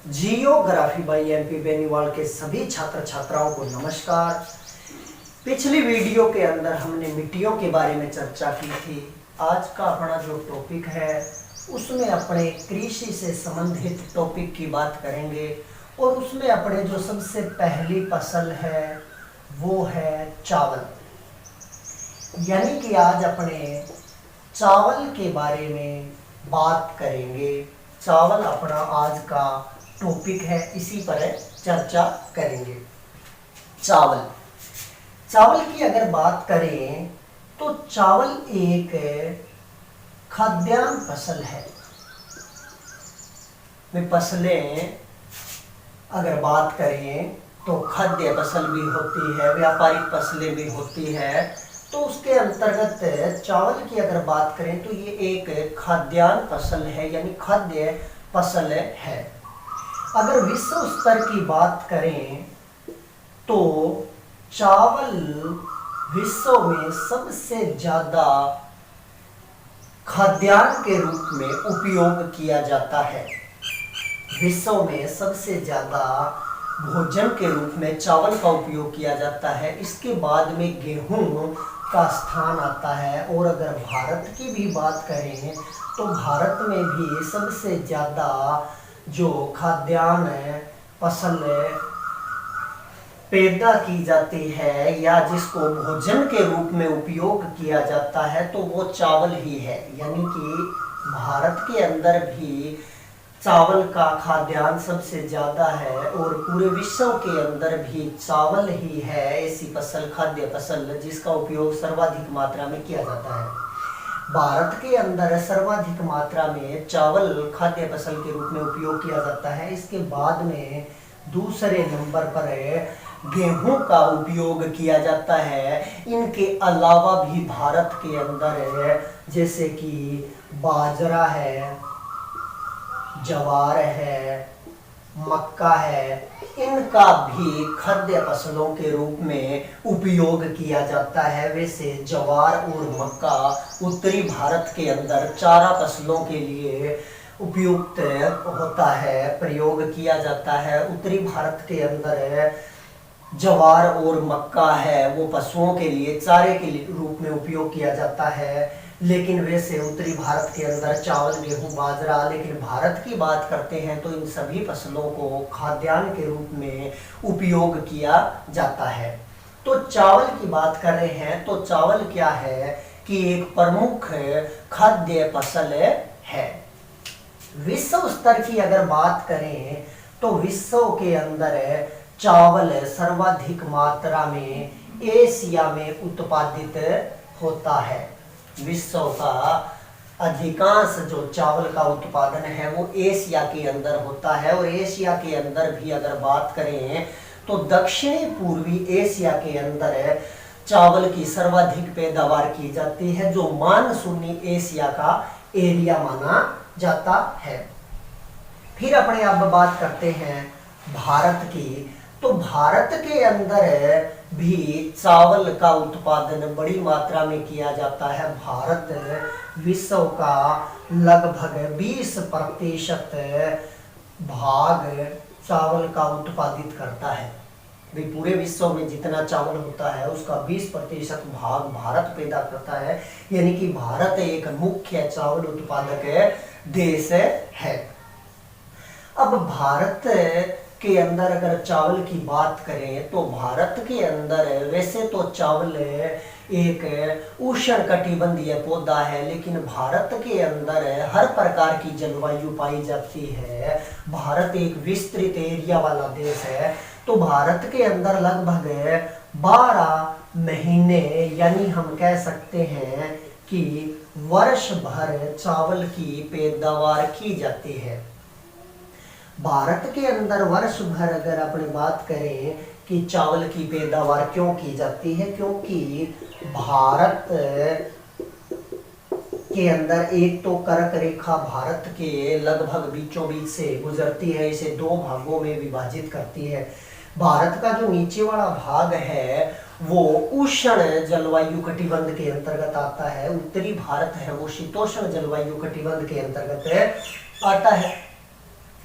Geography by MP Beniwal के सभी छात्र छात्राओं को नमस्कार। पिछली वीडियो के अंदर हमने मिट्टियों के बारे में चर्चा की थी। आज का अपना जो टॉपिक है उसमें अपने कृषि से संबंधित टॉपिक की बात करेंगे और उसमें अपने जो सबसे पहली फसल है वो है चावल। यानी कि आज अपने चावल के बारे में बात करेंगे। चावल अपना आज का टॉपिक है, इसी पर चर्चा करेंगे। चावल चावल की अगर बात करें तो चावल एक खाद्यान्न फसल है। फसलें अगर बात करें तो खाद्य फसल भी होती है, व्यापारिक फसलें भी होती है। तो उसके अंतर्गत चावल की अगर बात करें तो ये एक खाद्यान्न फसल है, यानी खाद्य फसल है। अगर विश्व स्तर की बात करें तो चावल विश्व में सबसे ज्यादा खाद्यान्न के रूप में उपयोग किया जाता है। विश्व में सबसे ज्यादा भोजन के रूप में चावल का उपयोग किया जाता है। इसके बाद में गेहूं का स्थान आता है। और अगर भारत की भी बात करें तो भारत में भी सबसे ज्यादा जो खाद्यान्न फसल पैदा की जाती है या जिसको भोजन के रूप में उपयोग किया जाता है तो वो चावल ही है। यानी कि भारत के अंदर भी चावल का खाद्यान्न सबसे ज्यादा है और पूरे विश्व के अंदर भी चावल ही है ऐसी फसल, खाद्य फसल जिसका उपयोग सर्वाधिक मात्रा में किया जाता है। भारत के अंदर सर्वाधिक मात्रा में चावल खाद्य फसल के रूप में उपयोग किया जाता है। इसके बाद में दूसरे नंबर पर गेहूं का उपयोग किया जाता है। इनके अलावा भी भारत के अंदर जैसे कि बाजरा है, ज्वार है, मक्का है, इनका भी खाद्य फसलों के रूप में उपयोग किया जाता है। वैसे ज्वार और मक्का उत्तरी भारत के अंदर चारा फसलों के लिए उपयुक्त होता है, प्रयोग किया जाता है। उत्तरी भारत के अंदर ज्वार और मक्का है वो पशुओं के लिए चारे के रूप में उपयोग किया जाता है। लेकिन वैसे उत्तरी भारत के अंदर चावल, गेहूं, बाजरा, लेकिन भारत की बात करते हैं तो इन सभी फसलों को खाद्यान्न के रूप में उपयोग किया जाता है। तो चावल की बात कर रहे हैं तो चावल क्या है कि एक प्रमुख खाद्य फसल है। विश्व स्तर की अगर बात करें तो विश्व के अंदर चावल सर्वाधिक मात्रा में एशिया में उत्पादित होता है। विश्व का अधिकांश जो चावल का उत्पादन है वो एशिया के अंदर होता है। और एशिया के अंदर भी अगर बात करें तो दक्षिणी पूर्वी एशिया के अंदर चावल की सर्वाधिक पैदावार की जाती है, जो मानसूनी एशिया का एरिया माना जाता है। फिर अपने आप बात करते हैं भारत की, तो भारत के अंदर भी चावल का उत्पादन बड़ी मात्रा में किया जाता है। भारत विश्व का लगभग 20% भाग चावल का उत्पादित करता है। पूरे विश्व में जितना चावल होता है उसका 20% भाग भारत पैदा करता है। यानी कि भारत एक मुख्य चावल उत्पादक देश है। अब भारत के अंदर अगर चावल की बात करें तो भारत के अंदर वैसे तो चावल एक उष्णकटिबंधीय पौधा है, लेकिन भारत के अंदर हर प्रकार की जलवायु पाई जाती है। भारत एक विस्तृत एरिया वाला देश है। तो भारत के अंदर लगभग 12 महीने यानी हम कह सकते हैं कि वर्ष भर चावल की पैदावार की जाती है। भारत के अंदर वर्ष भर अगर अपनी बात करें कि चावल की पैदावार क्यों की जाती है, क्योंकि भारत के अंदर एक तो कर्क रेखा भारत के लगभग बीचों बीच से गुजरती है, इसे 2 भागों में विभाजित करती है। भारत का जो नीचे वाला भाग है वो उष्ण जलवायु कटिबंध के अंतर्गत आता है। उत्तरी भारत है वो शीतोष्ण जलवायु कटिबंध के अंतर्गत आता है।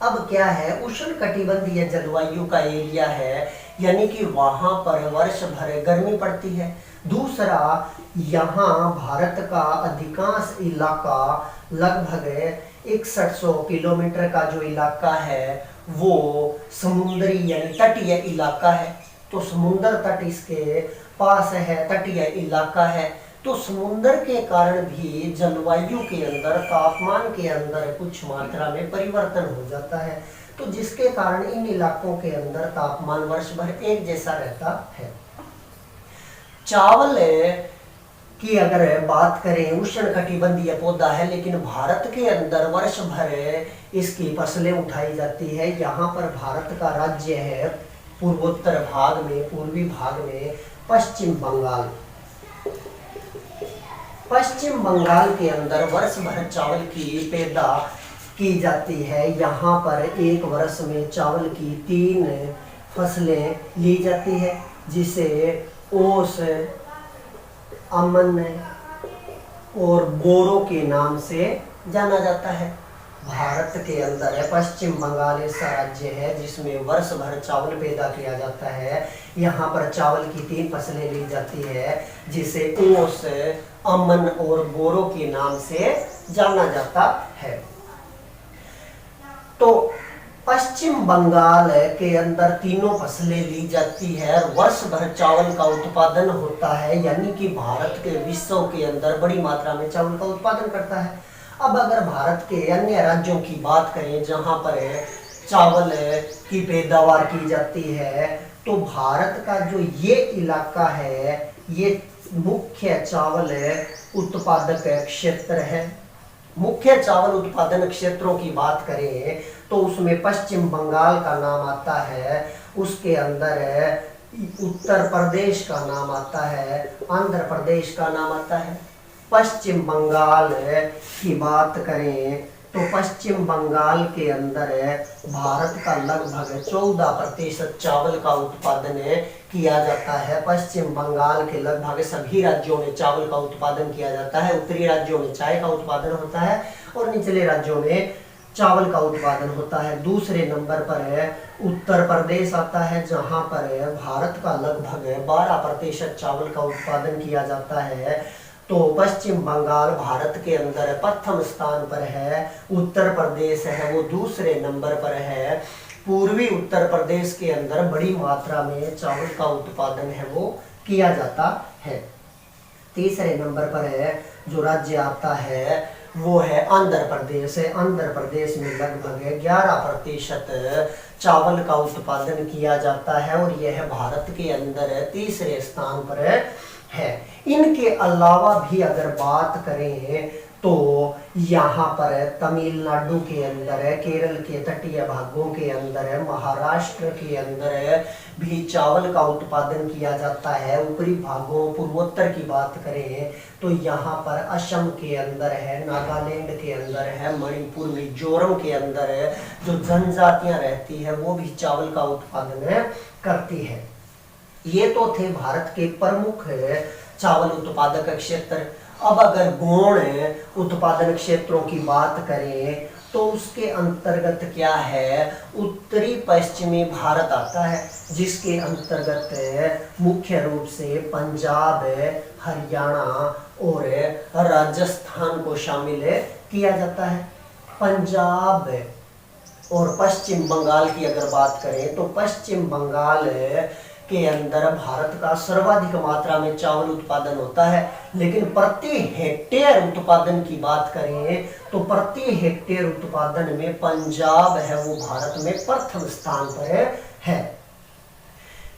अब क्या है, उष्णकटिबंधीय जलवायु का एरिया है, यानी कि वहां पर वर्ष भर गर्मी पड़ती है। दूसरा, यहाँ भारत का अधिकांश इलाका लगभग 6100 किलोमीटर का जो इलाका है वो समुद्री यानी तटीय इलाका है। तो समुद्र तट इसके पास है, तटीय इलाका है। तो समुद्र के कारण भी जलवायु के अंदर, तापमान के अंदर कुछ मात्रा में परिवर्तन हो जाता है, तो जिसके कारण इन इलाकों के अंदर तापमान वर्ष भर एक जैसा रहता है। चावल की अगर बात करें, उष्णकटिबंधीय पौधा है, लेकिन भारत के अंदर वर्ष भर इसकी फसलें उठाई जाती है। यहाँ पर भारत का राज्य है पूर्वोत्तर भाग में, पूर्वी भाग में पश्चिम बंगाल। पश्चिम बंगाल के अंदर वर्ष भर चावल की पैदा की जाती है। यहाँ पर एक वर्ष में चावल की 3 फसलें ली जाती है, जिसे ओस, अमन और बोरो के नाम से जाना जाता है। भारत के अंदर है पश्चिम बंगाल ऐसा राज्य है जिसमें वर्ष भर चावल पैदा किया जाता है। यहाँ पर चावल की 3 फसलें ली जाती है, जिसे ओस, अमन और बोरो के नाम से जाना जाता है। तो पश्चिम बंगाल के अंदर तीनों फसलें ली जाती है और वर्ष भर चावल का उत्पादन होता है, यानी कि भारत के विश्व के अंदर बड़ी मात्रा में चावल का उत्पादन करता है। अब अगर भारत के अन्य राज्यों की बात करें जहां पर चावल की पैदावार की जाती है, तो भारत का जो ये इलाका है ये मुख्य चावल उत्पादक क्षेत्र है। मुख्य चावल उत्पादन क्षेत्रों की बात करें तो उसमें पश्चिम बंगाल का नाम आता है, उसके अंदर उत्तर प्रदेश का नाम आता है, आंध्र प्रदेश का नाम आता है। पश्चिम बंगाल की बात करें तो पश्चिम बंगाल के अंदर भारत का लगभग 14% चावल का उत्पादन किया जाता है। पश्चिम बंगाल के लगभग सभी राज्यों में चावल का उत्पादन किया जाता है। उत्तरी राज्यों में चाय का उत्पादन होता है और निचले राज्यों में चावल का उत्पादन होता है। दूसरे नंबर पर उत्तर प्रदेश आता है, जहां पर भारत का लगभग 12% चावल का उत्पादन किया जाता है। तो पश्चिम बंगाल भारत के अंदर प्रथम स्थान पर है, उत्तर प्रदेश है वो दूसरे नंबर पर है। पूर्वी उत्तर प्रदेश के अंदर बड़ी मात्रा में चावल का उत्पादन है वो किया जाता है। तीसरे नंबर पर है जो राज्य आता है वो है आंध्र प्रदेश है। आंध्र प्रदेश में लगभग 11% चावल का उत्पादन किया जाता है और यह भारत के अंदर तीसरे स्थान पर है। इनके अलावा भी अगर बात करें तो यहाँ पर तमिलनाडु के अंदर है, केरल के तटीय भागों के अंदर है, महाराष्ट्र के अंदर भी चावल का उत्पादन किया जाता है। ऊपरी भागों पूर्वोत्तर की बात करें तो यहाँ पर असम के अंदर है, नागालैंड के अंदर है, मणिपुर, मिजोरम के अंदर है, जो जनजातियां रहती है वो भी चावल का उत्पादन करती है। ये तो थे भारत के प्रमुख चावल उत्पादक क्षेत्र। अब अगर गौण उत्पादन क्षेत्रों की बात करें तो उसके अंतर्गत क्या है, उत्तरी पश्चिमी भारत आता है, जिसके अंतर्गत मुख्य रूप से पंजाब, हरियाणा और राजस्थान को शामिल किया जाता है। पंजाब और पश्चिम बंगाल की अगर बात करें तो पश्चिम बंगाल के अंदर भारत का सर्वाधिक मात्रा में चावल उत्पादन होता है, लेकिन प्रति हेक्टेयर उत्पादन की बात करें तो प्रति हेक्टेयर उत्पादन में पंजाब है वो भारत में प्रथम स्थान पर है।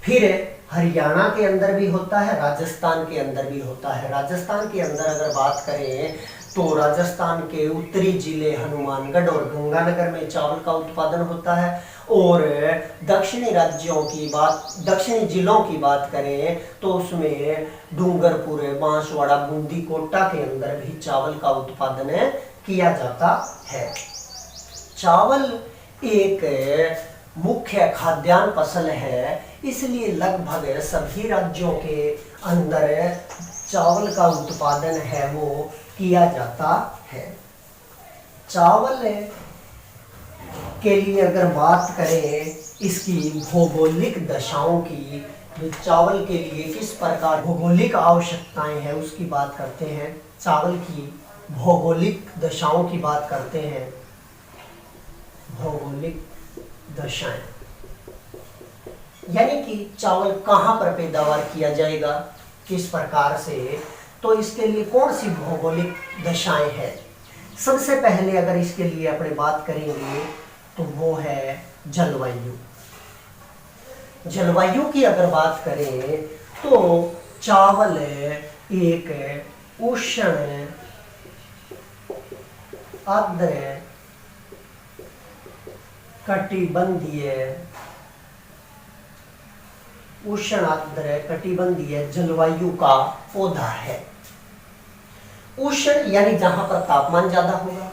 फिर हरियाणा के अंदर भी होता है, राजस्थान के अंदर भी होता है। राजस्थान के अंदर अगर बात करें तो राजस्थान के उत्तरी जिले हनुमानगढ़ और गंगानगर में चावल का उत्पादन होता है और दक्षिणी जिलों की बात करें तो उसमें डूंगरपुर, बांसवाड़ा, बूंदी, कोटा के अंदर भी चावल का उत्पादन किया जाता है। चावल एक मुख्य खाद्यान्न फसल है, इसलिए लगभग सभी राज्यों के अंदर चावल का उत्पादन है वो किया जाता है। चावल के लिए अगर बात करें इसकी भौगोलिक दशाओं की, तो चावल के लिए किस प्रकार भौगोलिक आवश्यकताएं हैं उसकी बात करते हैं। चावल की भौगोलिक दशाओं की बात करते हैं। भौगोलिक दशाएं यानी कि चावल कहाँ पर पैदावार किया जाएगा, किस प्रकार से, तो इसके लिए कौन सी भौगोलिक दशाएं हैं। सबसे पहले अगर इसके लिए अपने बात करेंगे तो वो है जलवायु। जलवायु की अगर बात करें तो चावल एक उष्ण आर्द्र कटिबंधीय जलवायु का पौधा है। उष्ण यानी जहां पर तापमान ज्यादा होगा,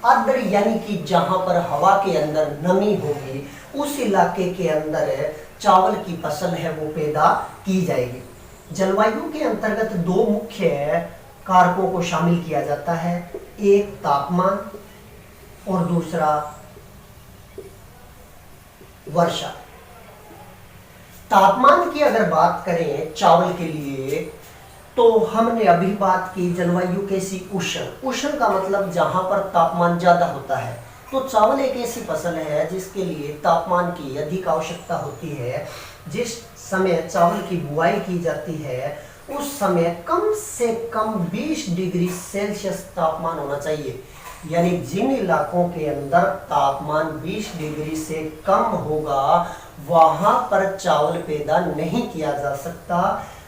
आर्द्र यानी कि जहां पर हवा के अंदर नमी होगी, उस इलाके के अंदर चावल की फसल है वो पैदा की जाएगी। जलवायु के अंतर्गत दो मुख्य कारकों को शामिल किया जाता है, एक तापमान और दूसरा वर्षा। तापमान की अगर बात करें चावल के लिए तो हमने अभी बात की जलवायु कैसी, उष्ण। उष्ण का मतलब जहां पर तापमान ज्यादा होता है। तो चावल एक ऐसी फसल है जिसके लिए तापमान की अधिक आवश्यकता होती है। जिस समय चावल की बुआई की जाती है उस समय कम से कम 20 डिग्री सेल्सियस तापमान होना चाहिए। यानी जिन इलाकों के अंदर तापमान 20 डिग्री से कम होगा वहां पर चावल पैदा नहीं किया जा सकता।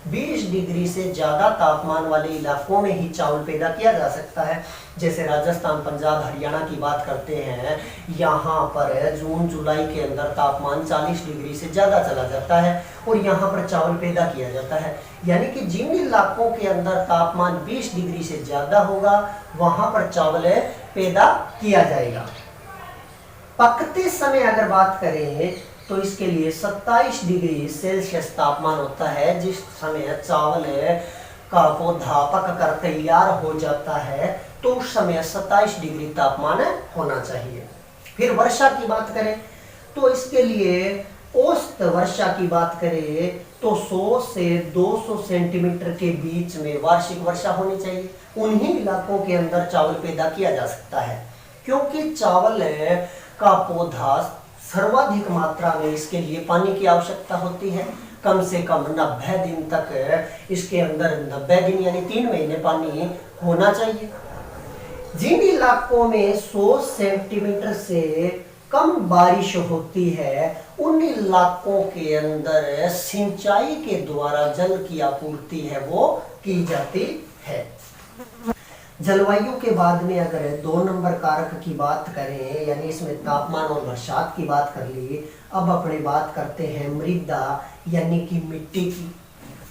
20 डिग्री से ज्यादा तापमान वाले इलाकों में ही चावल पैदा किया जा सकता है। जैसे राजस्थान, पंजाब, हरियाणा की बात करते हैं, यहाँ पर जून जुलाई के अंदर तापमान 40 डिग्री से ज्यादा चला जाता है और यहाँ पर चावल पैदा किया जाता है। यानी कि जिन इलाकों के अंदर तापमान 20 डिग्री से ज्यादा होगा वहां पर चावल पैदा किया जाएगा। पकते समय अगर बात करें तो इसके लिए 27 डिग्री सेल्सियस तापमान होता है। जिस समय चावल का पौधा पक कर तैयार हो जाता है तो उस समय 27 डिग्री तापमान होना चाहिए। फिर वर्षा की बात करें तो इसके लिए औसत वर्षा की बात करें तो 100 से 200 सेंटीमीटर के बीच में वार्षिक वर्षा होनी चाहिए। उन्हीं इलाकों के अंदर चावल पैदा किया जा सकता है क्योंकि चावल का पौधा सर्वाधिक मात्रा में इसके लिए पानी की आवश्यकता होती है। कम से कम 90 दिन तक इसके अंदर 90 दिन यानी 3 महीने पानी होना चाहिए। जिन इलाकों में 100 सेंटीमीटर से कम बारिश होती है उन इलाकों के अंदर सिंचाई के द्वारा जल की आपूर्ति है वो की जाती है। जलवायु के बाद में अगर 2 नंबर कारक की बात करें यानी इसमें तापमान और बरसात की बात कर ली, अब अपने बात करते हैं मृदा यानी कि मिट्टी की।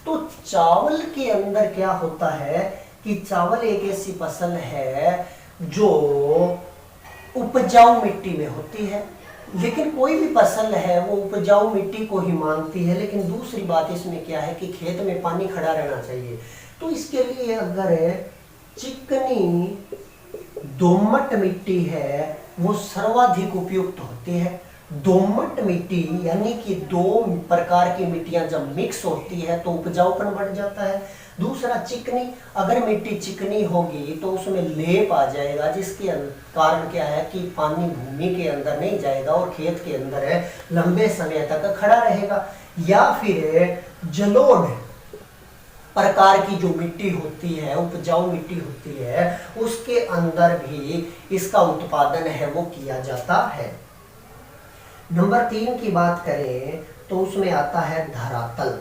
तो चावल के अंदर क्या होता है कि चावल एक ऐसी फसल है जो उपजाऊ मिट्टी में होती है। लेकिन कोई भी फसल है वो उपजाऊ मिट्टी को ही मांगती है। लेकिन दूसरी बात इसमें क्या है कि खेत में पानी खड़ा रहना चाहिए। तो इसके लिए अगर चिकनी दोमट मिट्टी है वो सर्वाधिक उपयुक्त होती है। दोमट मिट्टी यानी कि 2 प्रकार की मिट्टियां जब मिक्स होती है तो उपजाऊपन बढ़ जाता है। दूसरा चिकनी, अगर मिट्टी चिकनी होगी तो उसमें लेप आ जाएगा जिसके कारण क्या है कि पानी भूमि के अंदर नहीं जाएगा और खेत के अंदर है लंबे समय तक खड़ा रहेगा। या फिर जलोढ़ प्रकार की जो मिट्टी होती है, उपजाऊ मिट्टी होती है, उसके अंदर भी इसका उत्पादन है वो किया जाता है। नंबर 3 की बात करें तो उसमें आता है धरातल।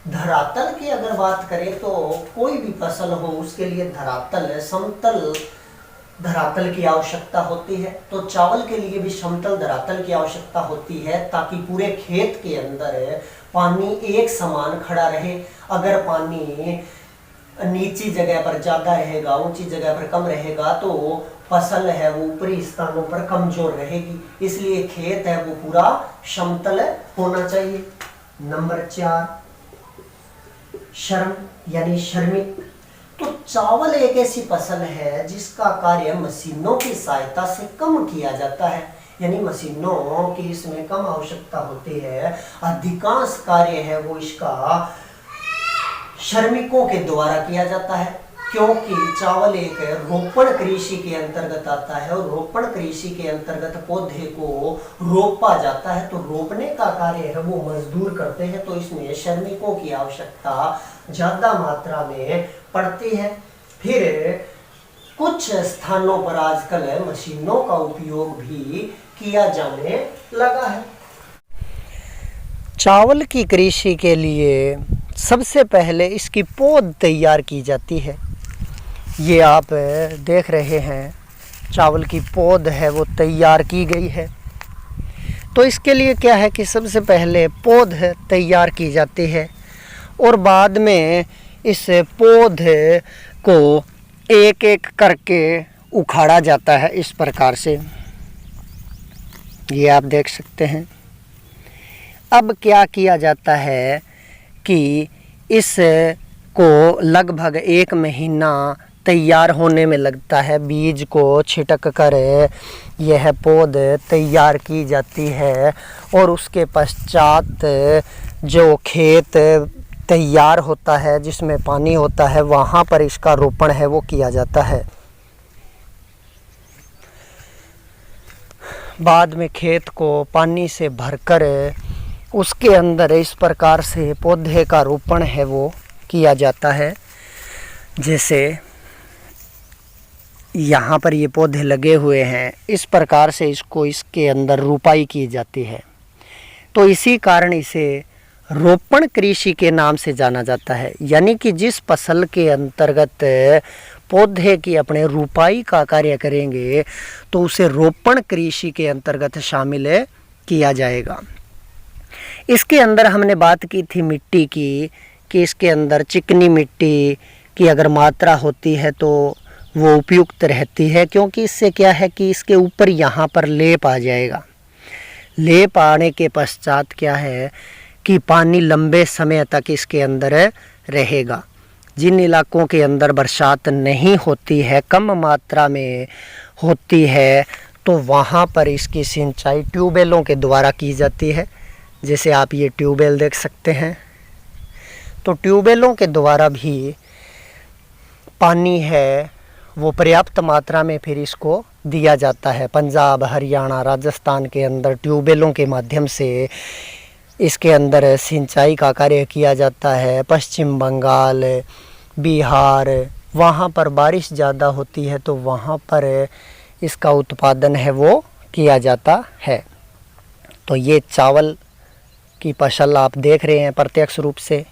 धरातल की अगर बात करें तो कोई भी फसल हो उसके लिए धरातल समतल धरातल की आवश्यकता होती है। तो चावल के लिए भी समतल धरातल की आवश्यकता होती है ताकि पूरे खेत के अंदर पानी एक समान खड़ा रहे। अगर पानी नीची जगह पर ज्यादा रहेगा, ऊंची जगह पर कम रहेगा तो फसल है वो ऊपरी स्थानों पर कमजोर रहेगी। इसलिए खेत है वो पूरा समतल होना चाहिए। नंबर 4 श्रम यानी श्रमिक। तो चावल एक ऐसी फसल है जिसका कार्य मशीनों की सहायता से कम किया जाता है, यानी मशीनों की इसमें कम आवश्यकता होती है। अधिकांश कार्य है वो इसका श्रमिकों के द्वारा किया जाता है, क्योंकि चावल एक रोपण कृषि के अंतर्गत आता है और रोपण कृषि के अंतर्गत पौधे को रोपा जाता है। तो रोपने का कार्य है वो मजदूर करते हैं, तो इसमें श्रमिकों की आवश्यकता ज्यादा मात्रा में पड़ती है। फिर कुछ स्थानों पर आजकल मशीनों का उपयोग भी किया जाने लगा है। चावल की कृषि के लिए सबसे पहले इसकी पौध तैयार की जाती है। ये आप देख रहे हैं, चावल की पौध है वो तैयार की गई है। तो इसके लिए क्या है कि सबसे पहले पौध तैयार की जाती है और बाद में इस पौध को एक एक करके उखाड़ा जाता है। इस प्रकार से ये आप देख सकते हैं। अब क्या किया जाता है कि इस को लगभग 1 महीना तैयार होने में लगता है। बीज को छिटक कर यह पौध तैयार की जाती है और उसके पश्चात जो खेत तैयार होता है जिसमें पानी होता है वहाँ पर इसका रोपण है वो किया जाता है। बाद में खेत को पानी से भरकर उसके अंदर इस प्रकार से पौधे का रोपण है वो किया जाता है। जैसे यहाँ पर ये पौधे लगे हुए हैं, इस प्रकार से इसके अंदर रुपाई की जाती है। तो इसी कारण इसे रोपण कृषि के नाम से जाना जाता है, यानी कि जिस फसल के अंतर्गत पौधे की अपने रुपाई का कार्य करेंगे तो उसे रोपण कृषि के अंतर्गत शामिल किया जाएगा। इसके अंदर हमने बात की थी मिट्टी की, कि इसके अंदर चिकनी मिट्टी की अगर मात्रा होती है तो वो उपयुक्त रहती है, क्योंकि इससे क्या है कि इसके ऊपर यहाँ पर लेप आ जाएगा। लेप आने के पश्चात क्या है कि पानी लंबे समय तक इसके अंदर रहेगा। जिन इलाकों के अंदर बरसात नहीं होती है, कम मात्रा में होती है, तो वहाँ पर इसकी सिंचाई ट्यूबवेलों के द्वारा की जाती है। जैसे आप ये ट्यूबवेल देख सकते हैं, तो ट्यूबवेलों के द्वारा भी पानी है वो पर्याप्त मात्रा में फिर इसको दिया जाता है। पंजाब, हरियाणा, राजस्थान के अंदर ट्यूबवेलों के माध्यम से इसके अंदर सिंचाई का कार्य किया जाता है। पश्चिम बंगाल, बिहार, वहाँ पर बारिश ज़्यादा होती है तो वहाँ पर इसका उत्पादन है वो किया जाता है। तो ये चावल की फसल आप देख रहे हैं प्रत्यक्ष रूप से।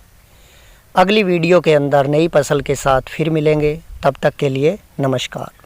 अगली वीडियो के अंदर नई फसल के साथ फिर मिलेंगे, तब तक के लिए नमस्कार।